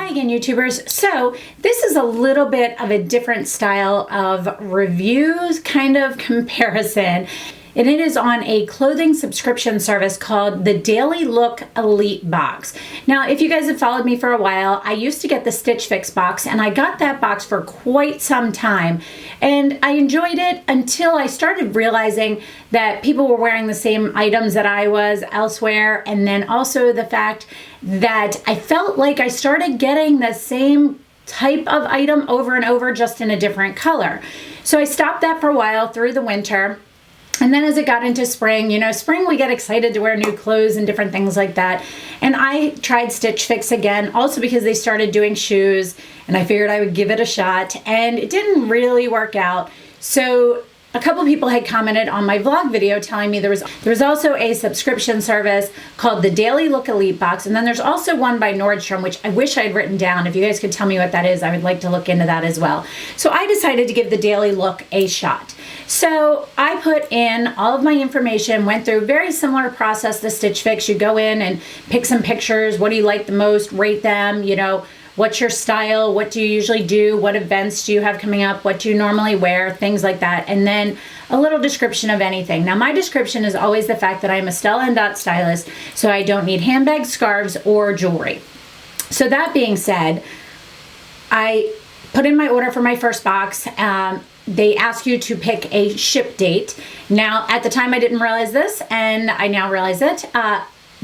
Hi again, YouTubers. So this is a little bit of a different style of reviews kind of comparison. And it is on a clothing subscription service called the Daily Look Elite Box. Now, if you guys have followed me for a while, I used to get the Stitch Fix box, and I got that box for quite some time. And I enjoyed it until I started realizing that people were wearing the same items that I was elsewhere. And then also the fact that I felt like I started getting the same type of item over and over, just in a different color. So I stopped that for a while through the winter. And then as it got into spring, spring we get excited to wear new clothes and different things like that. And I tried Stitch Fix again, also because they started doing shoes, and I figured I would give it a shot, and it didn't really work out. So a couple people had commented on my vlog video telling me there was also a subscription service called the Daily Look Elite Box, and then there's also one by Nordstrom, which I wish I'd written down. If you guys could tell me what that is, I would like to look into that as well. So I decided to give the Daily Look a shot. So I put in all of my information, went through a very similar process to Stitch Fix. You go in and pick some pictures. What do you like the most? Rate them, what's your style? What do you usually do? What events do you have coming up? What do you normally wear? Things like that. And then a little description of anything. Now, my description is always the fact that I'm a Stella and Dot stylist, so I don't need handbags, scarves, or jewelry. So that being said, I put in my order for my first box. They ask you to pick a ship date. Now, at the time I didn't realize this, and I now realize it.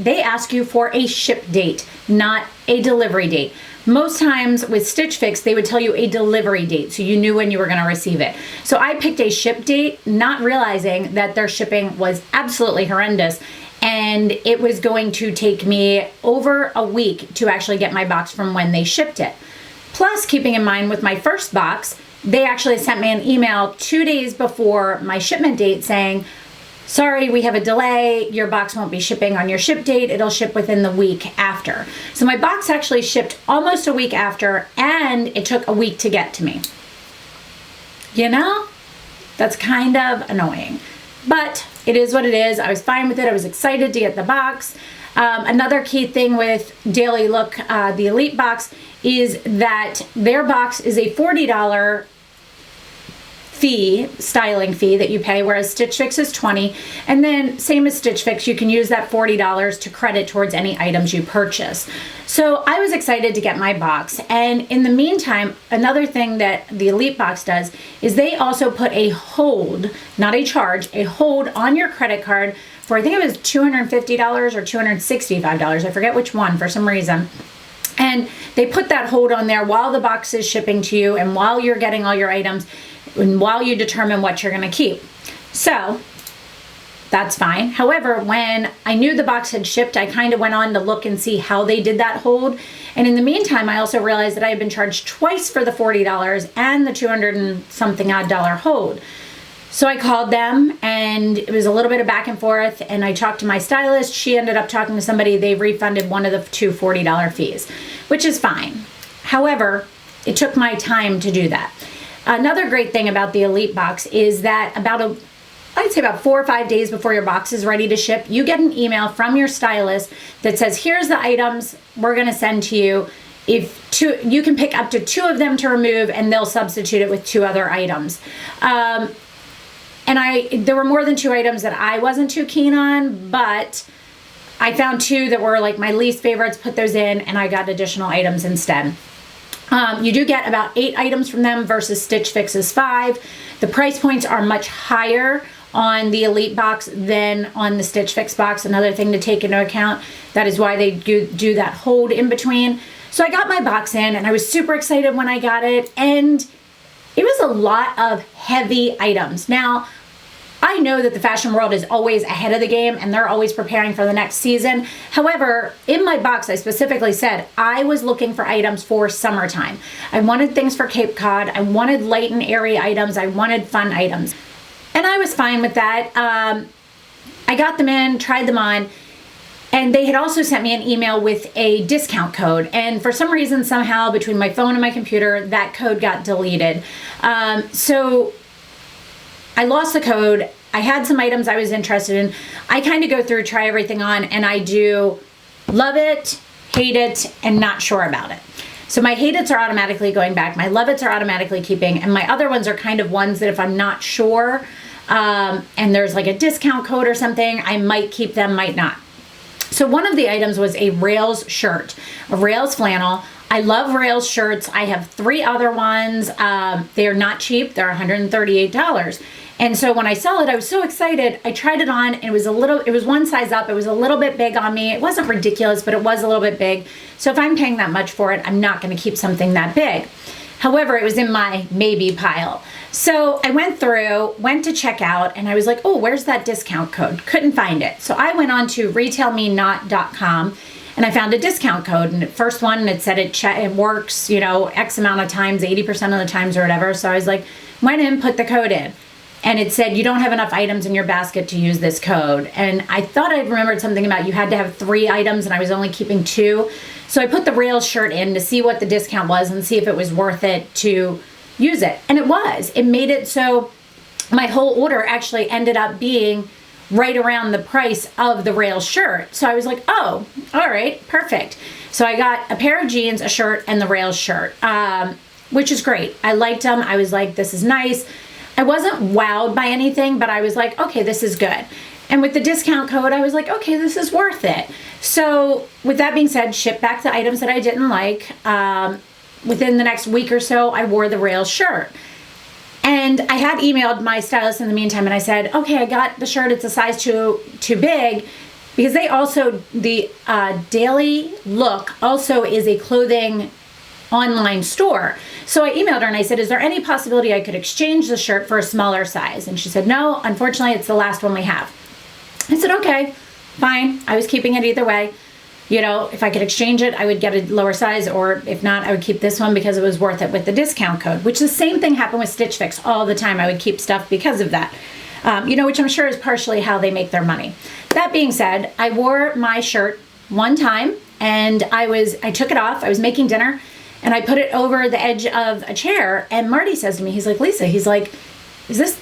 They ask you for a ship date, not a delivery date. Most times with Stitch Fix, they would tell you a delivery date, so you knew when you were going to receive it. So I picked a ship date, not realizing that their shipping was absolutely horrendous, and it was going to take me over a week to actually get my box from when they shipped it. Plus, keeping in mind with my first box, they actually sent me an email 2 days before my shipment date saying, sorry, we have a delay. Your box won't be shipping on your ship date. It'll ship within the week after. So my box actually shipped almost a week after, and it took a week to get to me. That's kind of annoying, but it is what it is. I was fine with it. I was excited to get the box. Another key thing with Daily Look, the Elite Box, is that their box is a $40 styling fee that you pay, whereas Stitch Fix is $20. And then same as Stitch Fix, you can use that $40 to credit towards any items you purchase. So I was excited to get my box. And in the meantime, another thing that the Elite Box does is they also put a hold, not a charge, a hold on your credit card for, I think it was $250 or $265. I forget which one for some reason. And they put that hold on there while the box is shipping to you and while you're getting all your items and while you determine what you're going to keep. So that's fine. However, when I knew the box had shipped, I kind of went on to look and see how they did that hold. And in the meantime, I also realized that I had been charged twice for the $40 and the 200 and something odd dollar hold. So I called them, and it was a little bit of back and forth, and I talked to my stylist. She ended up talking to somebody. They refunded one of the two $40 fees, which is fine. However, it took my time to do that. Another great thing about the Elite Box is that I'd say about 4 or 5 days before your box is ready to ship, you get an email from your stylist that says, here's the items we're going to send to you. You can pick up to 2 of them to remove, and they'll substitute it with 2 other items. And there were more than 2 items that I wasn't too keen on, but I found 2 that were like my least favorites, put those in, and I got additional items instead. You do get about 8 items from them versus Stitch Fix's 5. The price points are much higher on the Elite Box than on the Stitch Fix box. Another thing to take into account. That is why they do that hold in between. So I got my box in, and I was super excited when I got it, and it was a lot of heavy items. Now, I know that the fashion world is always ahead of the game, and they're always preparing for the next season. However, in my box, I specifically said I was looking for items for summertime. I wanted things for Cape Cod. I wanted light and airy items. I wanted fun items. And I was fine with that. I got them in, tried them on, and they had also sent me an email with a discount code. And for some reason, somehow, between my phone and my computer, that code got deleted. So I lost the code. I had some items I was interested in. I kind of go through, try everything on, and I do love it, hate it, and not sure about it. So my hate-its are automatically going back. My love-its are automatically keeping. And my other ones are kind of ones that if I'm not sure and there's like a discount code or something, I might keep them, might not. So one of the items was a Rails shirt, a Rails flannel. I love Rails shirts. I have 3 other ones. They are not cheap. They're $138. And so when I saw it, I was so excited. I tried it on and it was one size up. It was a little bit big on me. It wasn't ridiculous, but it was a little bit big. So if I'm paying that much for it, I'm not going to keep something that big. However, it was in my maybe pile. So I went to check out, and I was like, oh, where's that discount code? Couldn't find it. So I went on to retailmenot.com and I found a discount code, and the first one, and it said it works, X amount of times, 80% of the times or whatever. So I was like, went in, put the code in, and it said, you don't have enough items in your basket to use this code. And I thought I remembered something about you had to have 3 items and I was only keeping 2. So I put the Rails shirt in to see what the discount was and see if it was worth it to use it. And it was. It made it so my whole order actually ended up being right around the price of the Rails shirt. So I was like, oh, all right, perfect. So I got a pair of jeans, a shirt, and the Rails shirt, which is great. I liked them. I was like, this is nice. I wasn't wowed by anything, but I was like, okay, this is good. And with the discount code, I was like, okay, this is worth it. So with that being said, shipped back the items that I didn't like. Within the next week or so, I wore the Rails shirt. And I had emailed my stylist in the meantime, and I said, okay, I got the shirt. It's a size too big, because they also, the Daily Look also is a clothing online store. So I emailed her and I said, is there any possibility I could exchange the shirt for a smaller size? And she said, no, unfortunately, it's the last one we have. I said, okay, fine. I was keeping it either way. If I could exchange it, I would get a lower size, or if not, I would keep this one because it was worth it with the discount code, which the same thing happened with Stitch Fix all the time. I would keep stuff because of that, which I'm sure is partially how they make their money. That being said, I wore my shirt one time and I took it off. I was making dinner and I put it over the edge of a chair, and Marty says to me, he's like, Lisa, he's like, is this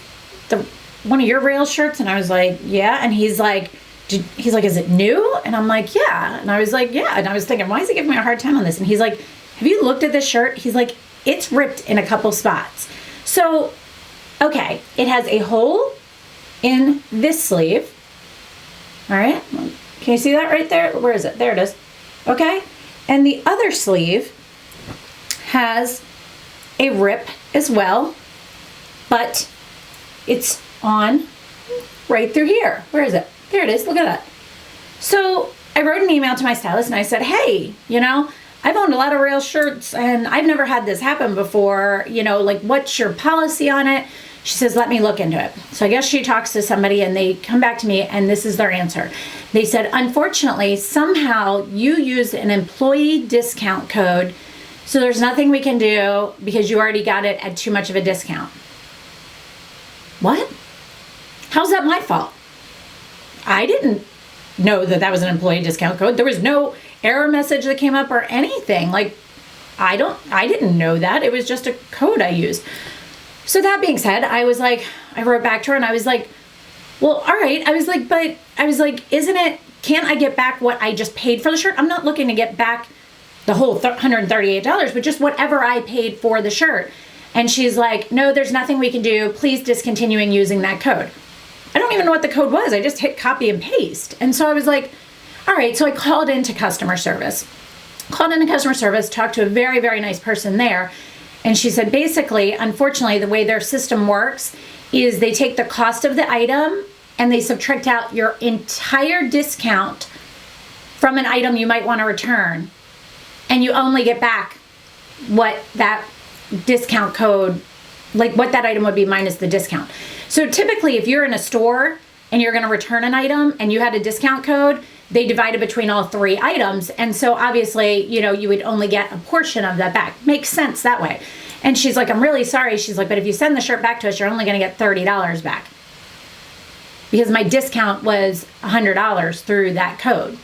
one of your Rails shirts? And I was like, yeah. And he's like, is it new? And I'm like, yeah. And I was like, yeah. And I was thinking, why is he giving me a hard time on this? And he's like, have you looked at this shirt? He's like, it's ripped in a couple spots. So, okay, it has a hole in this sleeve. All right. Can you see that right there? Where is it? There it is. Okay. And the other sleeve has a rip as well, but it's on right through here. Where is it? There it is. Look at that. So I wrote an email to my stylist and I said, hey, I've owned a lot of Rails shirts and I've never had this happen before. What's your policy on it? She says, let me look into it. So I guess she talks to somebody and they come back to me and this is their answer. They said, unfortunately, somehow you used an employee discount code. So there's nothing we can do because you already got it at too much of a discount. What? How's that my fault? I didn't know that was an employee discount code. There was no error message that came up or anything. I didn't know that. It was just a code I used. So that being said, I wrote back to her and I was like, well, all right. Isn't it, can't I get back what I just paid for the shirt? I'm not looking to get back the whole $138, but just whatever I paid for the shirt. And she's like, no, there's nothing we can do. Please discontinuing using that code. I don't even know what the code was. I just hit copy and paste. And so I was like, all right. So I called into customer service. Talked to a very, very nice person there. And she said, basically, unfortunately, the way their system works is they take the cost of the item and they subtract out your entire discount from an item you might want to return. And you only get back what that discount code, what that item would be minus the discount. So typically, if you're in a store and you're going to return an item and you had a discount code, they divide it between all 3 items. And so obviously, you would only get a portion of that back. Makes sense that way. And she's like, I'm really sorry. She's like, but if you send the shirt back to us, you're only going to get $30 back. Because my discount was $100 through that code.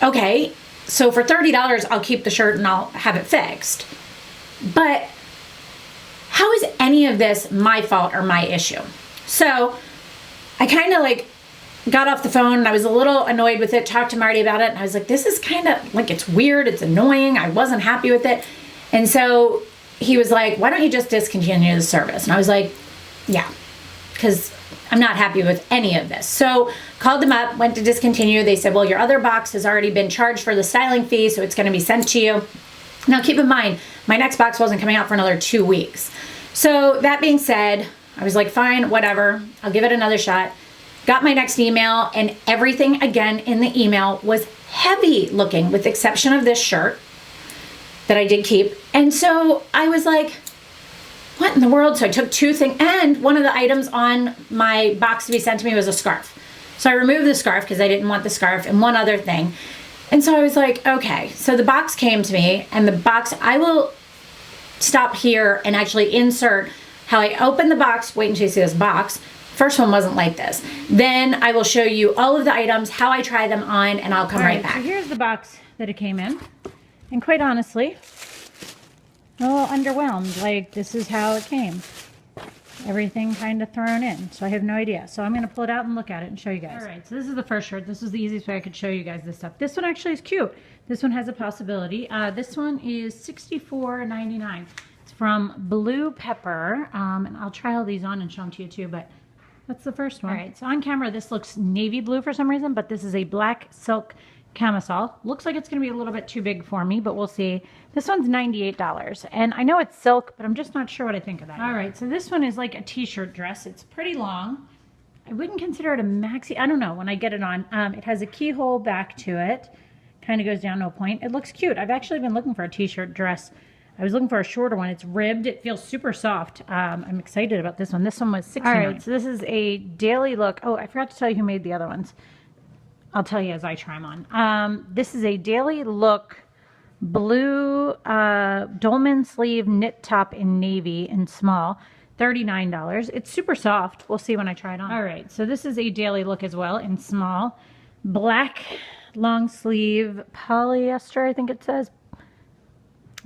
Okay, so for $30, I'll keep the shirt and I'll have it fixed. But how is any of this my fault or my issue? So I kind of got off the phone and I was a little annoyed with it, talked to Marty about it, and I was like, this is kind of like, it's weird, it's annoying, I wasn't happy with it. And so he was like, why don't you just discontinue the service? And I was like, yeah, because I'm not happy with any of this. So called them up, went to discontinue. They said, well, your other box has already been charged for the styling fee, so it's going to be sent to you. Now keep in mind, my next box wasn't coming out for another 2 weeks. So that being said, I was like, fine, whatever, I'll give it another shot. Got my next email, and everything again in the email was heavy looking, with the exception of this shirt that I did keep. And so I was like, what in the world? So I took 2 things, and one of the items on my box to be sent to me was a scarf. So I removed the scarf because I didn't want the scarf, and one other thing. And so I was like, okay. So the box came to me, and the box, I will stop here and actually insert how I opened the box. Wait until you see this box. First one wasn't like this. Then I will show you all of the items, how I try them on, and I'll come right back. So here's the box that it came in. And quite honestly, a little underwhelmed. Like, this is how it came. Everything kind of thrown in. So I have no idea. So I'm going to pull it out and look at it and show you guys. All right, so this is the first shirt. This was the easiest way I could show you guys this stuff. This one actually is cute. This one has a possibility. This one is $64.99. It's from Blue Pepper. And I'll try all these on and show them to you too, but that's the first one. All right, so on camera, this looks navy blue for some reason, but this is a black silk camisole. Looks like it's going to be a little bit too big for me, but we'll see. This one's $98, and I know it's silk, but I'm just not sure what I think of that. All right, so this one is like a t-shirt dress. It's pretty long. I wouldn't consider it a maxi. I don't know when I get it on. It has a keyhole back to it. Kind of goes down to a point. It looks cute. I've actually been looking for a t-shirt dress. I was looking for a shorter one. It's ribbed. It feels super soft. I'm excited about this one. This one was $69. All right, so this is a daily look. Oh, I forgot to tell you who made the other ones. I'll tell you as I try them on. This is a daily look blue dolman sleeve knit top in navy in small, $39. It's super soft. We'll see when I try it on. All right, so this is a daily look as well in small, black long sleeve polyester, I think it says.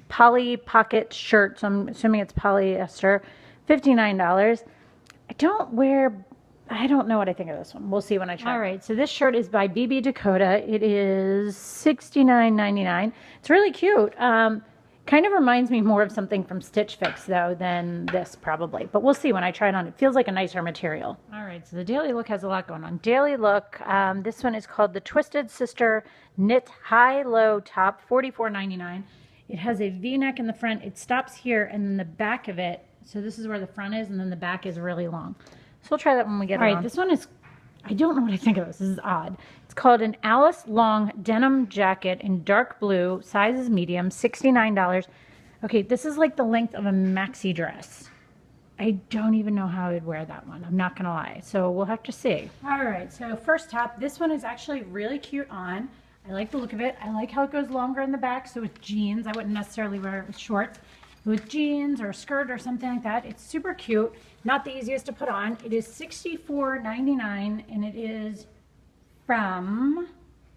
Poly pocket shirt, so I'm assuming it's polyester, $59. I don't know what I think of this one. We'll see when I try. All right, so this shirt is by BB Dakota. It is $69.99. It's really cute. Kind of reminds me more of something from Stitch Fix, though, than this probably. But we'll see when I try it on. It feels like a nicer material. All right, so the Daily Look has a lot going on. Daily Look, this one is called the Twisted Sister Knit High-Low Top, $44.99. It has a V-neck in the front. It stops here, and then the back of it, so this is where the front is, and then the back is really long. So we'll try that when we get it on. All right, this one is, I don't know what I think of this. This is odd. It's called an Alice Long denim jacket in dark blue, size is medium, $69. Okay, this is like the length of a maxi dress. I don't even know how I'd wear that one. I'm not going to lie. So we'll have to see. All right, so first top, this one is actually really cute on. I like the look of it. I like how it goes longer in the back. So with jeans, I wouldn't necessarily wear it with shorts. With jeans or a skirt or something like that, it's super cute. Not the easiest to put on. It is $64.99, and it is from,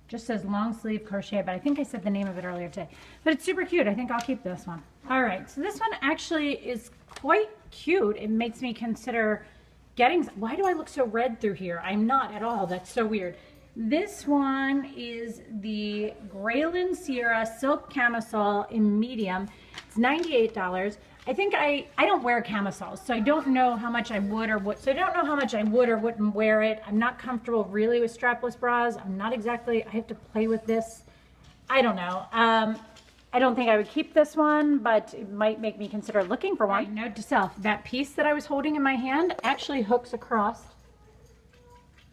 just says long sleeve crochet, but I think I said the name of it earlier today. But it's super cute. I think I'll keep this one. All right, so this one actually is quite cute. It makes me consider getting, why do I look so red through here? I'm not at all. That's so weird. This one is the Graylin Sierra Silk Camisole in medium. It's $98. I think I don't wear camisoles, so I don't know how much I would or wouldn't wear it. I'm not comfortable really with strapless bras. I'm not exactly, I have to play with this. I don't know. I don't think I would keep this one, but it might make me consider looking for one. Right, note to self, that piece that I was holding in my hand actually hooks across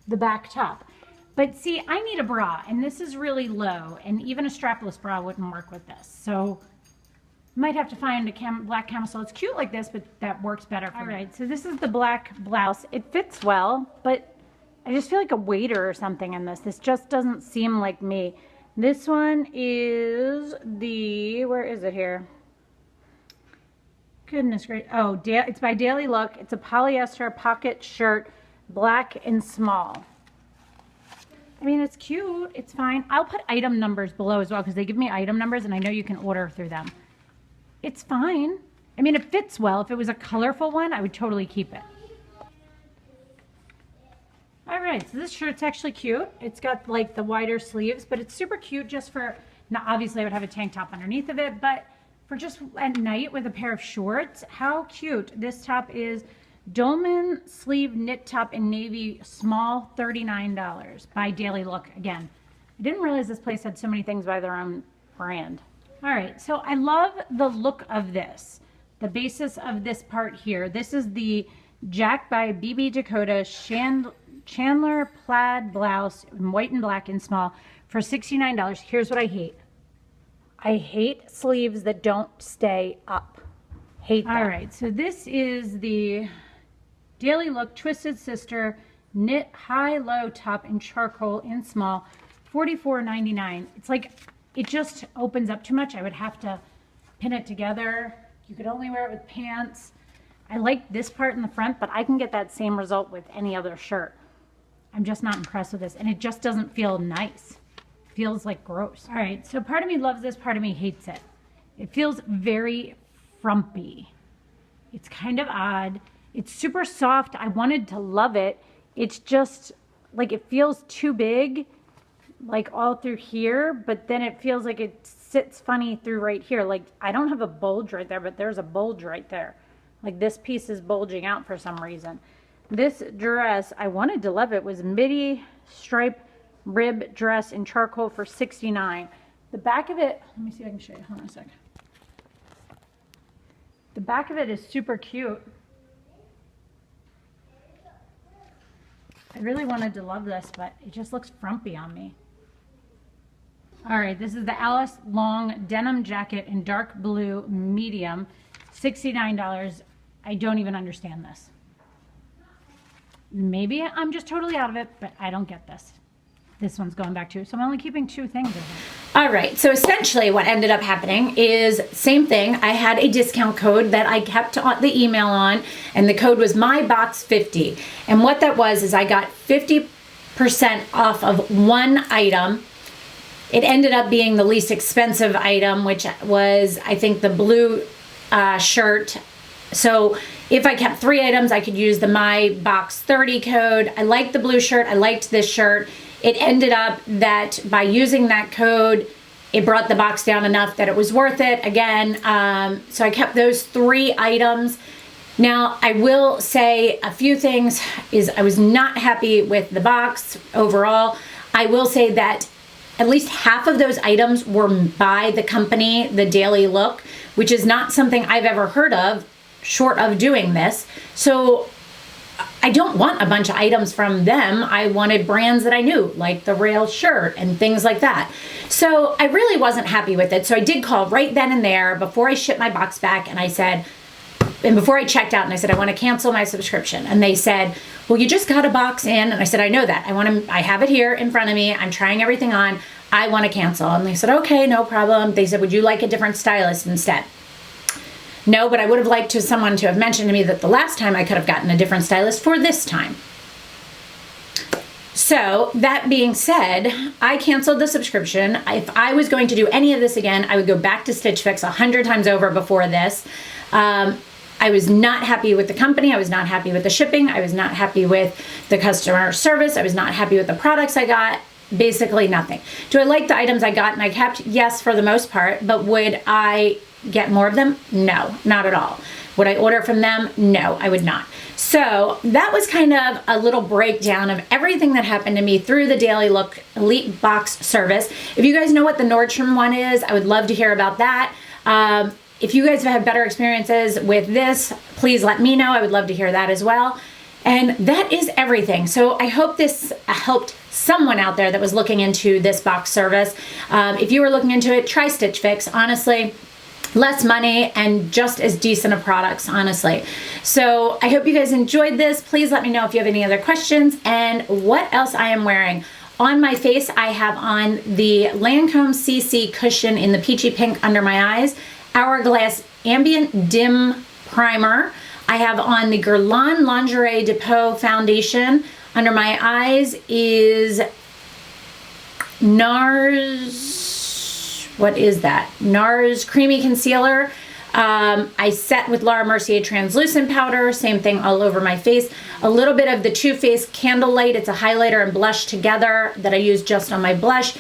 the back top. But see, I need a bra, and this is really low, and even a strapless bra wouldn't work with this. So might have to find a black camisole. It's cute like this, but that works better for me. All right, so this is the black blouse. It fits well, but I just feel like a waiter or something in this. This just doesn't seem like me. This one is the, where is it here? Goodness gracious. Oh, it's by Daily Look. It's a polyester pocket shirt, black and small. I mean, it's cute. It's fine. I'll put item numbers below as well because they give me item numbers and I know you can order through them. It's fine. I mean, it fits well. If it was a colorful one, I would totally keep it. All All right, so this shirt's actually cute. It's got like the wider sleeves, but it's super cute just for, now obviously I would have a tank top underneath of it, but for just at night with a pair of shorts, how cute. This top is Dolman sleeve knit top in navy, small, $39 by Daily Look. Again, I didn't realize this place had so many things by their own brand. All right, so I love the look of this. The basis of this part here. This is the Jack by BB Dakota Chandler plaid blouse in white and black and small for $69. Here's what I hate. I hate sleeves that don't stay up. Hate that. All right, so this is the Daily Look Twisted Sister knit high-low top in charcoal in small, $44.99. It's like, it just opens up too much. I would have to pin it together. You could only wear it with pants. I like this part in the front, but I can get that same result with any other shirt. I'm just not impressed with this, and it just doesn't feel nice. It feels like gross. All right, so part of me loves this, part of me hates it. It feels very frumpy. It's kind of odd. It's super soft. I wanted to love it. It's just like it feels too big, like all through here, but then it feels like it sits funny through right here. Like I don't have a bulge right there, but there's a bulge right there. Like this piece is bulging out for some reason. This dress, I wanted to love it, was midi stripe rib dress in charcoal for $69. The back of it, let me see if I can show you. Hold on a sec. The back of it is super cute. I really wanted to love this, but it just looks frumpy on me. All right, this is the Alice Long denim jacket in dark blue medium, $69. I don't even understand this. Maybe I'm just totally out of it, but I don't get this. This one's going back too, so I'm only keeping two things of it. All right, so essentially what ended up happening is same thing. I had a discount code that I kept on the email on, and the code was MyBox50. And what that was is I got 50% off of one item. It ended up being the least expensive item, which was, I think, the blue shirt. So if I kept 3 items, I could use the MyBox30 code. I liked the blue shirt. I liked this shirt. It ended up that by using that code, it brought the box down enough that it was worth it again. So I kept those 3 items. Now, I will say a few things is I was not happy with the box overall. I will say that at least half of those items were by the company, the Daily Look, which is not something I've ever heard of, short of doing this. So I don't want a bunch of items from them. I wanted brands that I knew, like the Rail shirt and things like that. So I really wasn't happy with it. So I did call right then and there before I shipped my box back, and I said, and before I checked out, and I said, I want to cancel my subscription. And they said, well, you just got a box in. And I said, I know that. I have it here in front of me. I'm trying everything on. I want to cancel. And they said, okay, no problem. They said, would you like a different stylist instead? No, but I would have liked someone to have mentioned to me that the last time I could have gotten a different stylist for this time. So that being said, I canceled the subscription. If I was going to do any of this again, I would go back to Stitch Fix 100 times over before this. I was not happy with the company. I was not happy with the shipping. I was not happy with the customer service. I was not happy with the products I got. Basically nothing. Do I like the items I got and I kept? Yes, for the most part. But would I get more of them? No, not at all. Would I order from them? No, I would not. So that was kind of a little breakdown of everything that happened to me through the Daily Look Elite Box service. If you guys know what the Nordstrom one is, I would love to hear about that. If you guys have had better experiences with this, please let me know. I would love to hear that as well. And that is everything. So I hope this helped someone out there that was looking into this box service. If you were looking into it, try Stitch Fix. Honestly, less money and just as decent of products, honestly. So I hope you guys enjoyed this. Please let me know if you have any other questions and what else I am wearing. On my face, I have on the Lancome CC cushion in the peachy pink under my eyes, Hourglass Ambient Dim Primer. I have on the Guerlain Lingerie Depot foundation. Under my eyes is NARS, what is that? NARS Creamy Concealer. I set with Laura Mercier translucent powder, same thing all over my face. A little bit of the Too Faced Candlelight, it's a highlighter and blush together that I use just on my blush.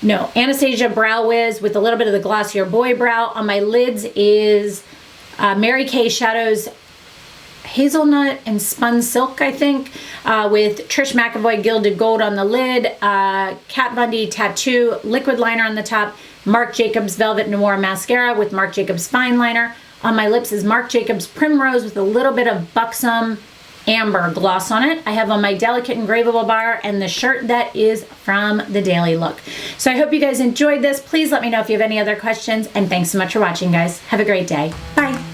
Anastasia Brow Wiz with a little bit of the Glossier Boy Brow. On my lids is Mary Kay Shadows Hazelnut and Spun Silk, I think, with Trish McEvoy Gilded Gold on the lid, Kat Von D Tattoo liquid liner on the top, Marc Jacobs Velvet Noir Mascara with Marc Jacobs Fine Liner. On my lips is Marc Jacobs Primrose with a little bit of Buxom Amber gloss on it. I have on my Delicate Engravable bar and the shirt that is from the Daily Look. So I hope you guys enjoyed this. Please let me know if you have any other questions, and thanks so much for watching, guys. Have a great day. Bye.